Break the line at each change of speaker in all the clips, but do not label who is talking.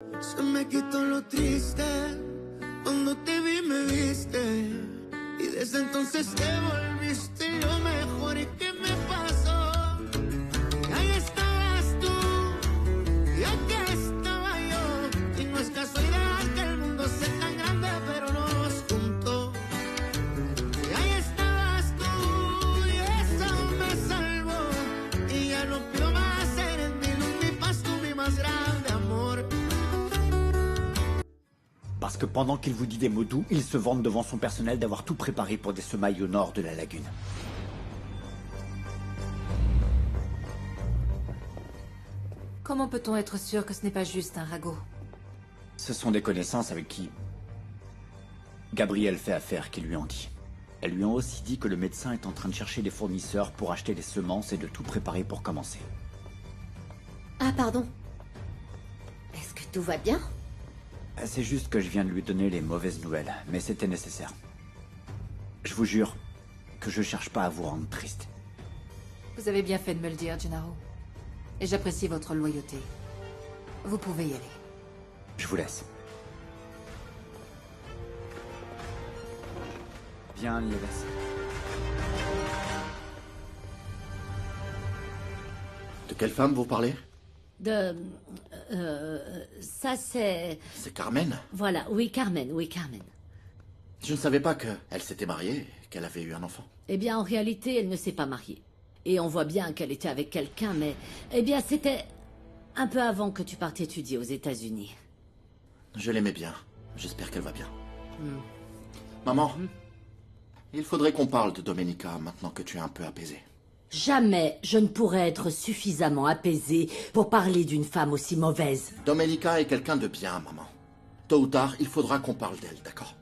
Se me quitó lo triste, cuando te vi me viste, y desde entonces te volviste lo mejor. ¿Y qué me pasó? Ahí estabas tú, y aquí estaba yo, y no es casualidad que el mundo sea tan grande, pero nos juntó. Y ahí estabas tú, y eso me salvó, y ya no pido más, eres mi luz, mi paz, tú mi más grande amor.
Parce que pendant qu'il vous dit des mots doux, il se vante devant son personnel d'avoir tout préparé pour des semailles au nord de la lagune.
Comment peut-on être sûr que ce n'est pas juste un ragot?
Ce sont des connaissances avec qui Gabriel fait affaire qui lui ont dit. Elles lui ont aussi dit que le médecin est en train de chercher des fournisseurs pour acheter les semences et de tout préparer pour commencer.
Ah, pardon. Est-ce que tout va bien?
C'est juste que je viens de lui donner les mauvaises nouvelles, mais c'était nécessaire. Je vous jure que je cherche pas à vous rendre triste.
Vous avez bien fait de me le dire, Gennaro. Et j'apprécie votre loyauté. Vous pouvez y aller.
Je vous laisse. Viens, Nieves.
De quelle femme vous parlez?
Ça c'est...
C'est Carmen?
Voilà, oui, Carmen, oui, Carmen.
Je ne savais pas qu'elle s'était mariée, qu'elle avait eu un enfant.
Eh bien, en réalité, elle ne s'est pas mariée. Et on voit bien qu'elle était avec quelqu'un, mais... Eh bien, c'était un peu avant que tu partes étudier aux États-Unis.
Je l'aimais bien. J'espère qu'elle va bien. Maman, il faudrait qu'on parle de Domenica maintenant que tu es un peu apaisée.
Jamais je ne pourrais être suffisamment apaisée pour parler d'une femme aussi mauvaise.
Domenica est quelqu'un de bien, maman. Tôt ou tard, il faudra qu'on parle d'elle, d'accord?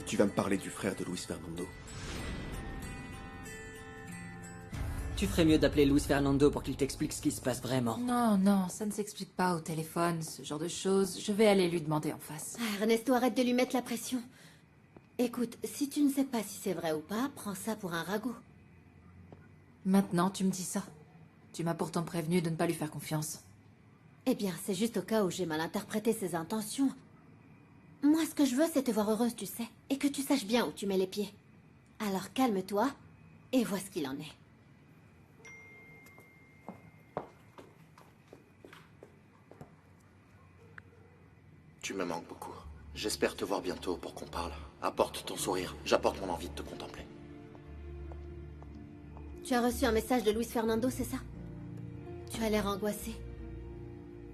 Et tu vas me parler du frère de Luis Fernando.
Tu ferais mieux d'appeler Luis Fernando pour qu'il t'explique ce qui se passe vraiment.
Non, non, ça ne s'explique pas au téléphone, ce genre de choses. Je vais aller lui demander en face.
Ah, Ernesto, arrête de lui mettre la pression. Écoute, si tu ne sais pas si c'est vrai ou pas, prends ça pour un ragot.
Maintenant, tu me dis ça. Tu m'as pourtant prévenu de ne pas lui faire confiance.
Eh bien, c'est juste au cas où j'ai mal interprété ses intentions. Moi, ce que je veux, c'est te voir heureuse, tu sais. Et que tu saches bien où tu mets les pieds. Alors calme-toi et vois ce qu'il en est.
Tu me manques beaucoup. J'espère te voir bientôt pour qu'on parle. Apporte ton sourire. J'apporte mon envie de te contempler.
Tu as reçu un message de Luis Fernando, c'est ça? Tu as l'air angoissé.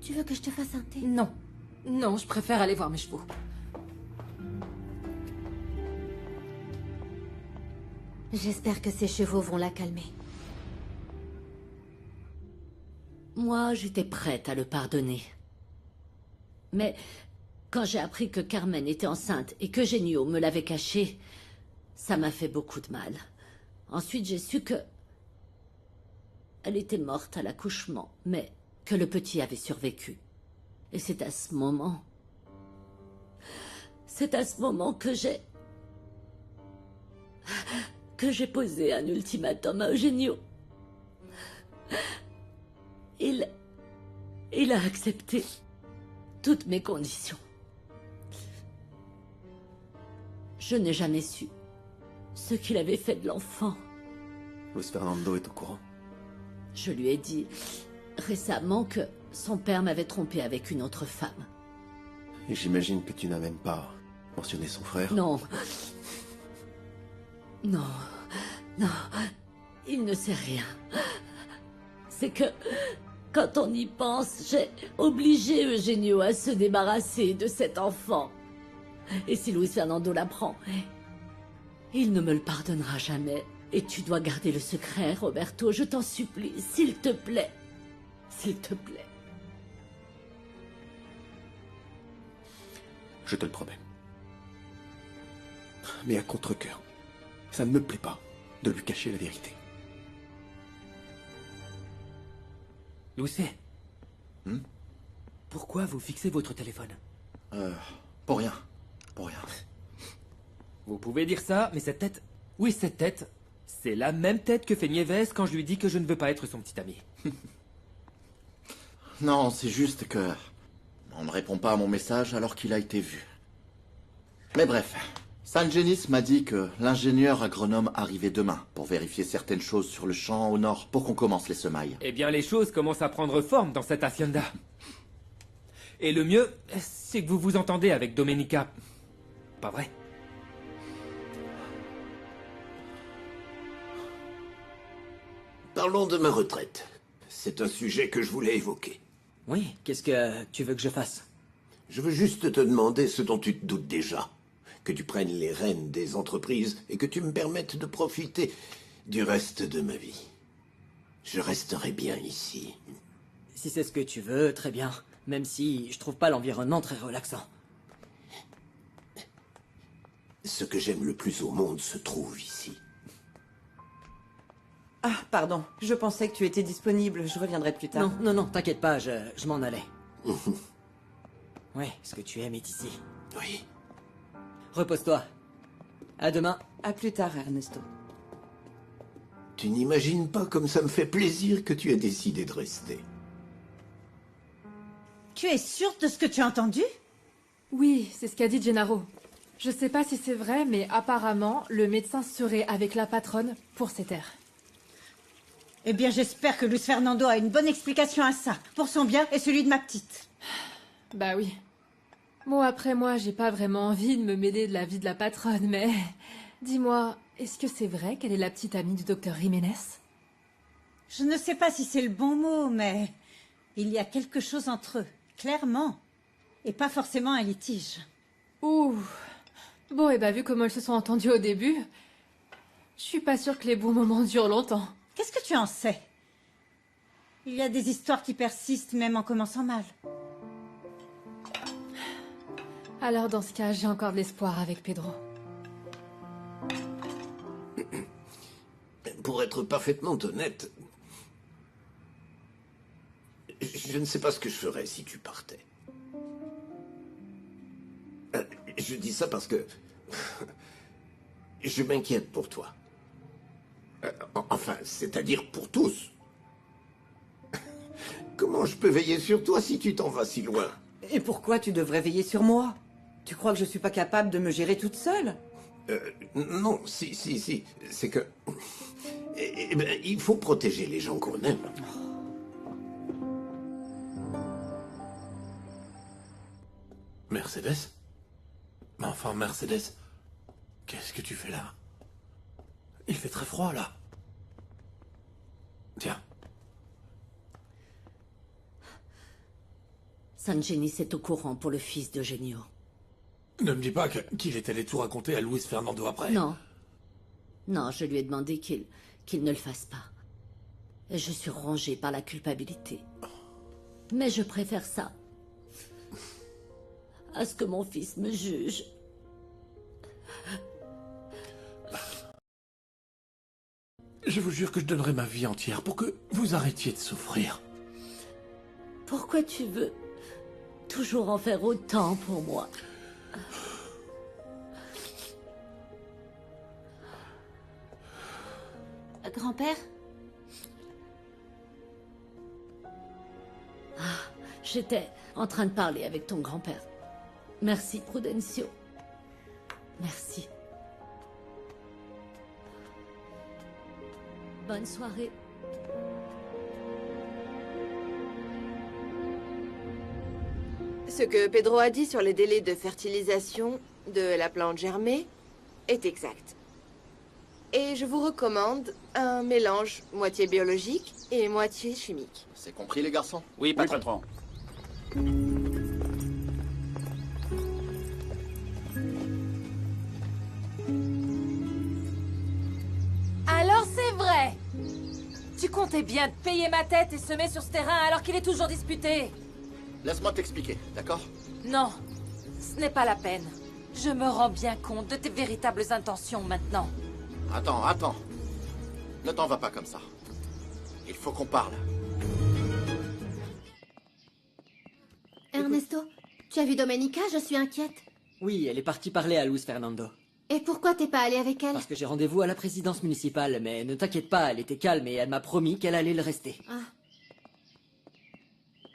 Tu veux que je te fasse un thé?
Non. Non, je préfère aller voir mes chevaux.
J'espère que ces chevaux vont la calmer. Moi, j'étais prête à le pardonner. Mais quand j'ai appris que Carmen était enceinte et que Genio me l'avait caché, ça m'a fait beaucoup de mal. Ensuite, j'ai su que... elle était morte à l'accouchement, mais que le petit avait survécu. Et c'est à ce moment... c'est à ce moment que j'ai posé un ultimatum à Eugenio. Il a accepté toutes mes conditions. Je n'ai jamais su ce qu'il avait fait de l'enfant.
Luis Fernando est au courant.
Je lui ai dit récemment que son père m'avait trompé avec une autre femme.
Et j'imagine que tu n'as même pas mentionné son frère.
Non. Non. Non. Il ne sait rien. C'est que, quand on y pense, j'ai obligé Eugenio à se débarrasser de cet enfant. Et si Luis Fernando l'apprend, il ne me le pardonnera jamais. Et tu dois garder le secret, Roberto, je t'en supplie, s'il te plaît. S'il te plaît.
Je te le promets. Mais à contre-cœur, ça ne me plaît pas de lui cacher la vérité.
Luce, pourquoi vous fixez votre téléphone?
Pour rien. Pour rien.
Vous pouvez dire ça, mais cette tête... Oui, cette tête, c'est la même tête que fait Nieves quand je lui dis que je ne veux pas être son petit ami.
Non, c'est juste que... On ne répond pas à mon message alors qu'il a été vu. Mais bref, Sangenis m'a dit que l'ingénieur agronome arrivait demain pour vérifier certaines choses sur le champ au nord pour qu'on commence les semailles.
Eh bien, les choses commencent à prendre forme dans cette hacienda. Et le mieux, c'est que vous vous entendez avec Domenica. Pas vrai?
Parlons de ma retraite. C'est un sujet que je voulais évoquer.
Oui, qu'est-ce que tu veux que je fasse?
Je veux juste te demander ce dont tu te doutes déjà. Que tu prennes les rênes des entreprises et que tu me permettes de profiter du reste de ma vie. Je resterai bien ici.
Si c'est ce que tu veux, très bien. Même si je trouve pas l'environnement très relaxant.
Ce que j'aime le plus au monde se trouve ici.
Ah, pardon. Je pensais que tu étais disponible. Je reviendrai plus tard.
Non, t'inquiète pas, je m'en allais. Ouais, ce que tu aimes est ici.
Oui.
Repose-toi. À demain.
À plus tard, Ernesto.
Tu n'imagines pas comme ça me fait plaisir que tu aies décidé de rester.
Tu es sûre de ce que tu as entendu?
Oui, c'est ce qu'a dit Gennaro. Je sais pas si c'est vrai, mais apparemment, le médecin serait avec la patronne pour ces terres.
Eh bien, j'espère que Luis Fernando a une bonne explication à ça, pour son bien et celui de ma petite.
Bah oui. Bon, après moi, j'ai pas vraiment envie de me mêler de la vie de la patronne, mais... Dis-moi, est-ce que c'est vrai qu'elle est la petite amie du docteur Jiménez?
Je ne sais pas si c'est le bon mot, mais... il y a quelque chose entre eux, clairement. Et pas forcément un litige.
Ouh. Bon, et bah vu comment elles se sont entendues au début, je suis pas sûre que les bons moments durent longtemps.
Qu'est-ce que tu en sais? Il y a des histoires qui persistent même en commençant mal.
Alors dans ce cas, j'ai encore de l'espoir avec Pedro.
Pour être parfaitement honnête, je ne sais pas ce que je ferais si tu partais. Je dis ça parce que je m'inquiète pour toi. Enfin, c'est-à-dire pour tous. Comment je peux veiller sur toi si tu t'en vas si loin?
Et pourquoi tu devrais veiller sur moi? Tu crois que je suis pas capable de me gérer toute seule?
Non, si. C'est que... Eh ben, il faut protéger les gens qu'on aime.
Mercedes? Mais enfin, Mercedes, qu'est-ce que tu fais là? Il fait très froid, là. Tiens.
Sangenis est au courant pour le fils d'Eugenio.
Ne me dis pas qu'il est allé tout raconter à Luis Fernando après.
Non. Non, je lui ai demandé qu'il ne le fasse pas. Et je suis rongée par la culpabilité. Mais je préfère ça à ce que mon fils me juge.
Je vous jure que je donnerai ma vie entière pour que vous arrêtiez de souffrir.
Pourquoi tu veux toujours en faire autant pour moi?
Grand-père?
Ah, j'étais en train de parler avec ton grand-père. Merci, Prudencio. Merci. Bonne soirée.
Ce que Pedro a dit sur les délais de fertilisation de la plante germée est exact. Et je vous recommande un mélange moitié biologique et moitié chimique.
C'est compris, les garçons?
Oui, patron.
Alors c'est vrai! Tu comptais bien te payer ma tête et semer sur ce terrain alors qu'il est toujours disputé.
Laisse-moi t'expliquer, d'accord?
Non, ce n'est pas la peine. Je me rends bien compte de tes véritables intentions maintenant.
Attends. Ne t'en va pas comme ça. Il faut qu'on parle.
Ernesto, tu as vu Domenica? Je suis inquiète.
Oui, elle est partie parler à Luis Fernando.
Et pourquoi t'es pas allé avec elle?
Parce que j'ai rendez-vous à la présidence municipale, mais ne t'inquiète pas, elle était calme et elle m'a promis qu'elle allait le rester.
Ah.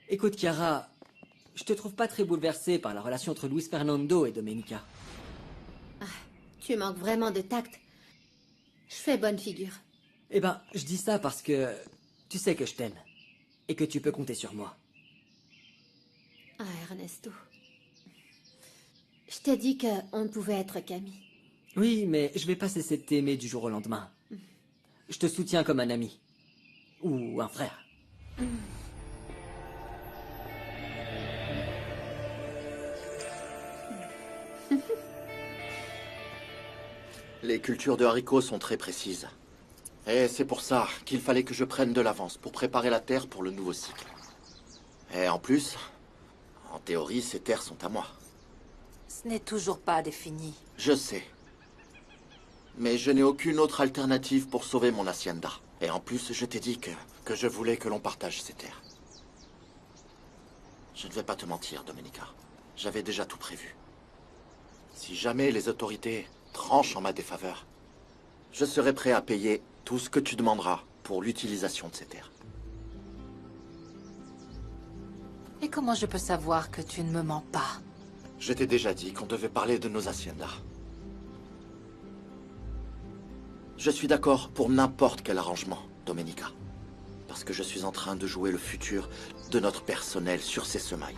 Écoute, Chiara, je te trouve pas très bouleversée par la relation entre Luis Fernando et Domenica.
Tu manques vraiment de tact. Je fais bonne figure.
Eh ben, je dis ça parce que tu sais que je t'aime. Et que tu peux compter sur moi.
Ah, Ernesto. Je t'ai dit qu'on pouvait être qu'amis.
Oui, mais je vais pas cesser de t'aimer du jour au lendemain. Je te soutiens comme un ami. Ou un frère.
Les cultures de haricots sont très précises. Et c'est pour ça qu'il fallait que je prenne de l'avance pour préparer la terre pour le nouveau cycle. Et en plus, en théorie, ces terres sont à moi.
Ce n'est toujours pas défini.
Je sais. Mais je n'ai aucune autre alternative pour sauver mon hacienda. Et en plus, je t'ai dit que je voulais que l'on partage ces terres. Je ne vais pas te mentir, Domenica. J'avais déjà tout prévu. Si jamais les autorités tranchent en ma défaveur, je serai prêt à payer tout ce que tu demanderas pour l'utilisation de ces terres.
Et comment je peux savoir que tu ne me mens pas?
Je t'ai déjà dit qu'on devait parler de nos haciendas. Je suis d'accord pour n'importe quel arrangement, Domenica. Parce que je suis en train de jouer le futur de notre personnel sur ces semailles.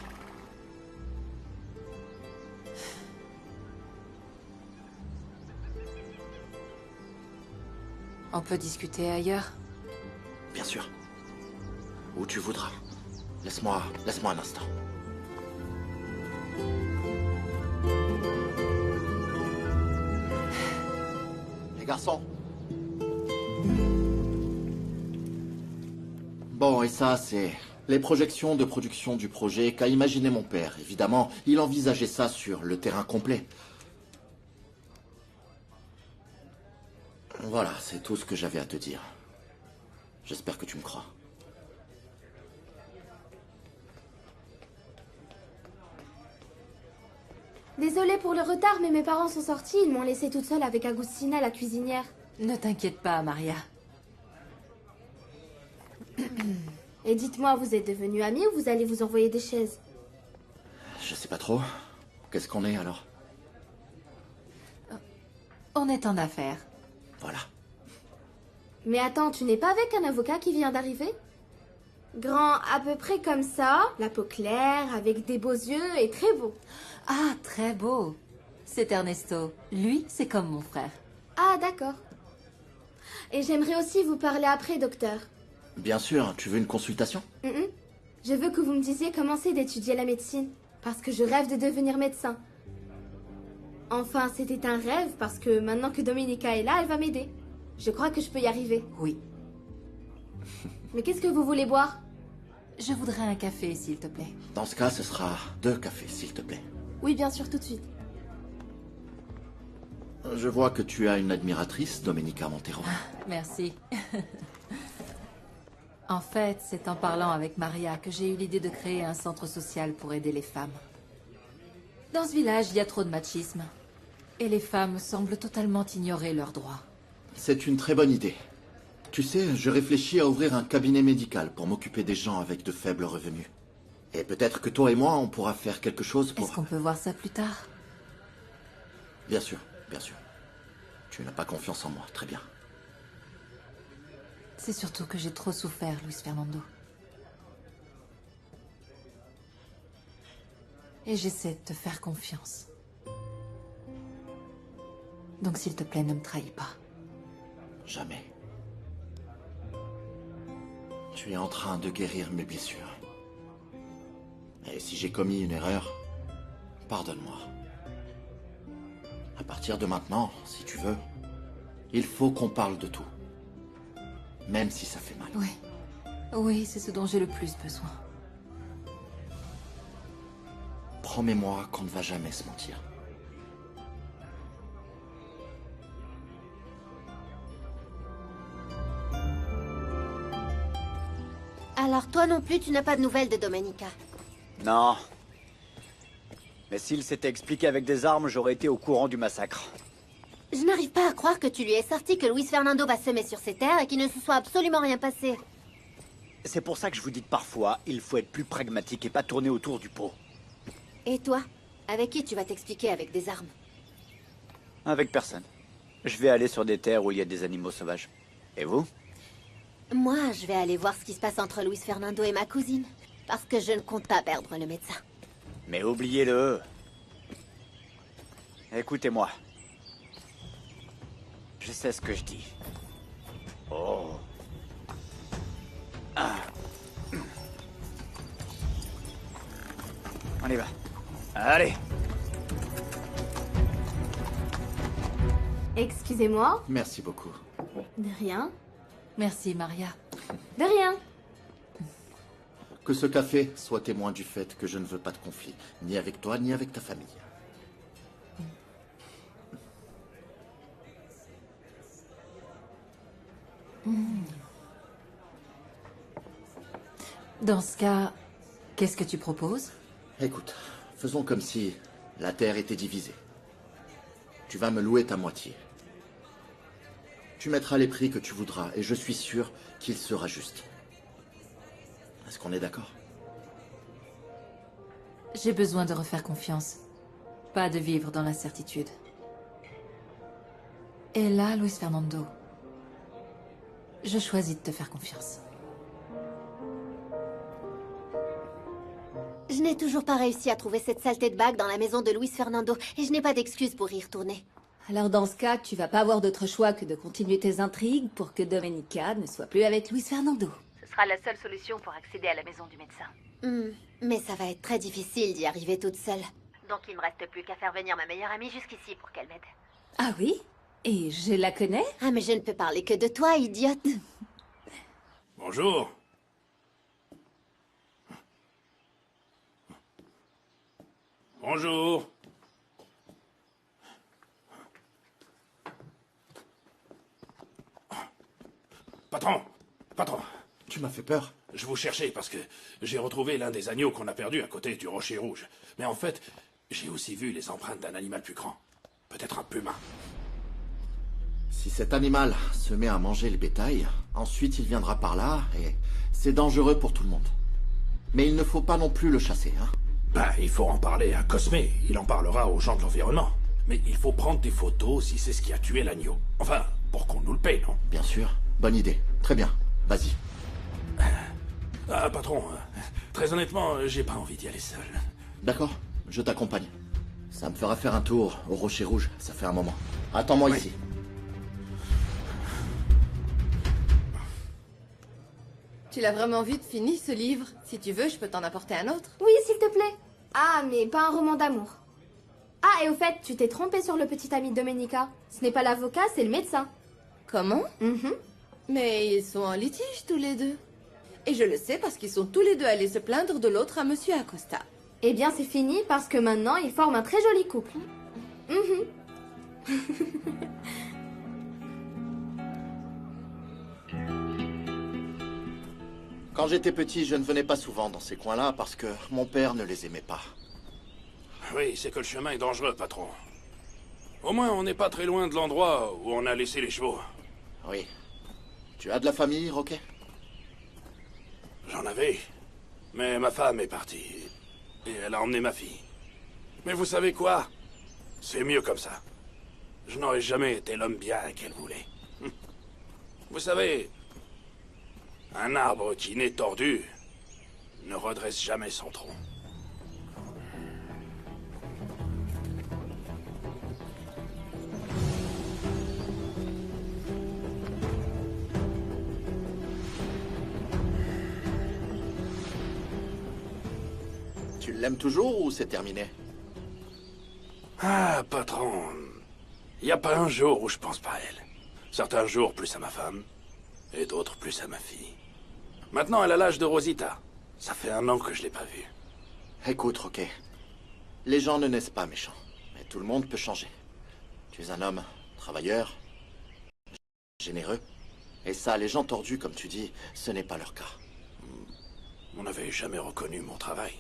On peut discuter ailleurs?
Bien sûr. Où tu voudras. Laisse-moi un instant. Les garçons. Bon, et ça, c'est les projections de production du projet qu'a imaginé mon père. Évidemment, il envisageait ça sur le terrain complet. Voilà, c'est tout ce que j'avais à te dire. J'espère que tu me crois.
Désolée pour le retard, mais mes parents sont sortis. Ils m'ont laissée toute seule avec Agustina, la cuisinière.
Ne t'inquiète pas, Maria.
Et dites-moi, vous êtes devenus amis ou vous allez vous envoyer des chaises?
Je sais pas trop. Qu'est-ce qu'on est alors?
On est en affaires.
Voilà.
Mais attends, tu n'es pas avec un avocat qui vient d'arriver? Grand à peu près comme ça, la peau claire, avec des beaux yeux et très beau.
Ah, très beau. C'est Ernesto. Lui, c'est comme mon frère.
Ah, d'accord. Et j'aimerais aussi vous parler après, docteur.
Bien sûr, tu veux une consultation?
Je veux que vous me disiez comment c'est d'étudier la médecine, parce que je rêve de devenir médecin. Enfin, c'était un rêve, parce que maintenant que Domenica est là, elle va m'aider. Je crois que je peux y arriver.
Oui.
Mais qu'est-ce que vous voulez boire?
Je voudrais un café, s'il te plaît.
Dans ce cas, ce sera 2 cafés, s'il te plaît.
Oui, bien sûr, tout de suite.
Je vois que tu as une admiratrice, Domenica Montero.
Merci. En fait, c'est en parlant avec Maria que j'ai eu l'idée de créer un centre social pour aider les femmes. Dans ce village, il y a trop de machisme. Et les femmes semblent totalement ignorer leurs droits.
C'est une très bonne idée. Tu sais, je réfléchis à ouvrir un cabinet médical pour m'occuper des gens avec de faibles revenus. Et peut-être que toi et moi, on pourra faire quelque chose pour...
Est-ce qu'on peut voir ça plus tard?
Bien sûr, bien sûr. Tu n'as pas confiance en moi, très bien.
C'est surtout que j'ai trop souffert, Luis Fernando. Et j'essaie de te faire confiance. Donc s'il te plaît, ne me trahis pas.
Jamais. Tu es en train de guérir mes blessures. Et si j'ai commis une erreur, pardonne-moi. À partir de maintenant, si tu veux, il faut qu'on parle de tout. Même si ça fait mal.
Oui. Oui, c'est ce dont j'ai le plus besoin.
Promets-moi qu'on ne va jamais se mentir.
Alors toi non plus, tu n'as pas de nouvelles de Domenica?
Non. Mais s'il s'était expliqué avec des armes, j'aurais été au courant du massacre.
Je n'arrive pas à croire que tu lui aies sorti que Luis Fernando va semer sur ses terres et qu'il ne se soit absolument rien passé.
C'est pour ça que je vous dis que parfois, il faut être plus pragmatique et pas tourner autour du pot.
Et toi? Avec qui tu vas t'expliquer avec des armes?
Avec personne. Je vais aller sur des terres où il y a des animaux sauvages. Et vous?
Moi, je vais aller voir ce qui se passe entre Luis Fernando et ma cousine. Parce que je ne compte pas perdre le médecin.
Mais oubliez-le. Écoutez-moi. Je sais ce que je dis. Oh. Ah. On y va. Allez.
Excusez-moi.
Merci beaucoup.
De rien.
Merci, Maria.
De rien.
Que ce café soit témoin du fait que je ne veux pas de conflit, ni avec toi, ni avec ta famille.
Dans ce cas, qu'est-ce que tu proposes?
Écoute, faisons comme si la terre était divisée. Tu vas me louer ta moitié. Tu mettras les prix que tu voudras, et je suis sûr qu'il sera juste. Est-ce qu'on est d'accord?
J'ai besoin de refaire confiance. Pas de vivre dans l'incertitude. Et là, Luis Fernando, je choisis de te faire confiance.
Je n'ai toujours pas réussi à trouver cette saleté de bague dans la maison de Luis Fernando, et je n'ai pas d'excuse pour y retourner.
Alors dans ce cas, tu vas pas avoir d'autre choix que de continuer tes intrigues pour que Domenica ne soit plus avec Luis Fernando.
Ce sera la seule solution pour accéder à la maison du médecin. Mais ça va être très difficile d'y arriver toute seule. Donc il me reste plus qu'à faire venir ma meilleure amie jusqu'ici pour qu'elle m'aide.
Ah oui? Et je la connais?
Ah mais je ne peux parler que de toi, idiote.
Bonjour. Bonjour. Patron,
Tu m'as fait peur.
je vous cherchais parce que j'ai retrouvé l'un des agneaux qu'on a perdu à côté du rocher rouge. Mais en fait, j'ai aussi vu les empreintes d'un animal plus grand. Peut-être un puma.
Si cet animal se met à manger le bétail, ensuite il viendra par là, et c'est dangereux pour tout le monde. Mais il ne faut pas non plus le chasser, hein.
Ben, il faut en parler à Cosme. Il en parlera aux gens de l'environnement. Mais il faut prendre des photos si c'est ce qui a tué l'agneau. Enfin, pour qu'on nous le paye, non?
Bien sûr. Bonne idée. Très bien. Vas-y.
Ah, patron, très honnêtement, j'ai pas envie d'y aller seul.
D'accord, je t'accompagne. Ça me fera faire un tour au Rocher Rouge, ça fait un moment. Attends-moi ici.
Tu l'as vraiment vite fini, ce livre? Si tu veux, je peux t'en apporter un autre.
Oui, s'il te plaît. Ah, mais pas un roman d'amour. Ah, et au fait, tu t'es trompé sur le petit ami de Domenica. Ce n'est pas l'avocat, c'est le médecin.
Comment? Mais ils sont en litige tous les deux. Et je le sais parce qu'ils sont tous les deux allés se plaindre de l'autre à Monsieur Acosta.
Eh bien, c'est fini parce que maintenant, ils forment un très joli couple.
Quand j'étais petit, je ne venais pas souvent dans ces coins-là parce que mon père ne les aimait pas.
Oui, c'est que le chemin est dangereux, patron. Au moins, on n'est pas très loin de l'endroit où on a laissé les chevaux.
Oui. Tu as de la famille, Roquet?
J'en avais. Mais ma femme est partie. Et elle a emmené ma fille. Mais vous savez quoi? C'est mieux comme ça. Je n'aurais jamais été l'homme bien qu'elle voulait. Vous savez, un arbre qui naît tordu ne redresse jamais son tronc.
Tu l'aimes toujours ou c'est terminé?
Ah, patron, il n'y a pas un jour où je pense pas à elle. Certains jours plus à ma femme, et d'autres plus à ma fille. Maintenant, elle a l'âge de Rosita. Ça fait 1 an que je l'ai pas vue.
Écoute, Roquet. Les gens ne naissent pas méchants, mais tout le monde peut changer. Tu es un homme travailleur, généreux, et ça, les gens tordus, comme tu dis, ce n'est pas leur cas.
On n'avait jamais reconnu mon travail.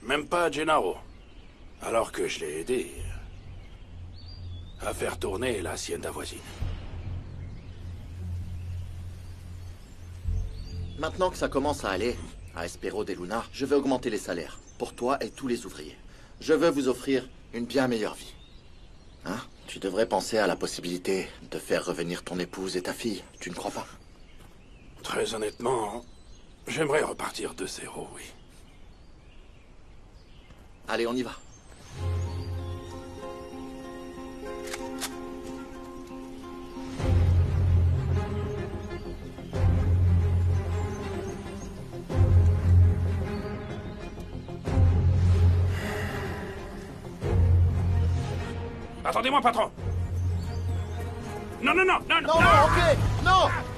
Même pas Gennaro. Alors que je l'ai aidé. à faire tourner la hacienda voisine.
Maintenant que ça commence à aller, à Espero de Luna, je veux augmenter les salaires, pour toi et tous les ouvriers. Je veux vous offrir une bien meilleure vie. Hein? Tu devrais penser à la possibilité de faire revenir ton épouse et ta fille, tu ne crois pas?
Très honnêtement, j'aimerais repartir de zéro, oui.
Allez, on y va.
Attendez-moi, patron! Non, non, non, non, non!
Non, ok! Non!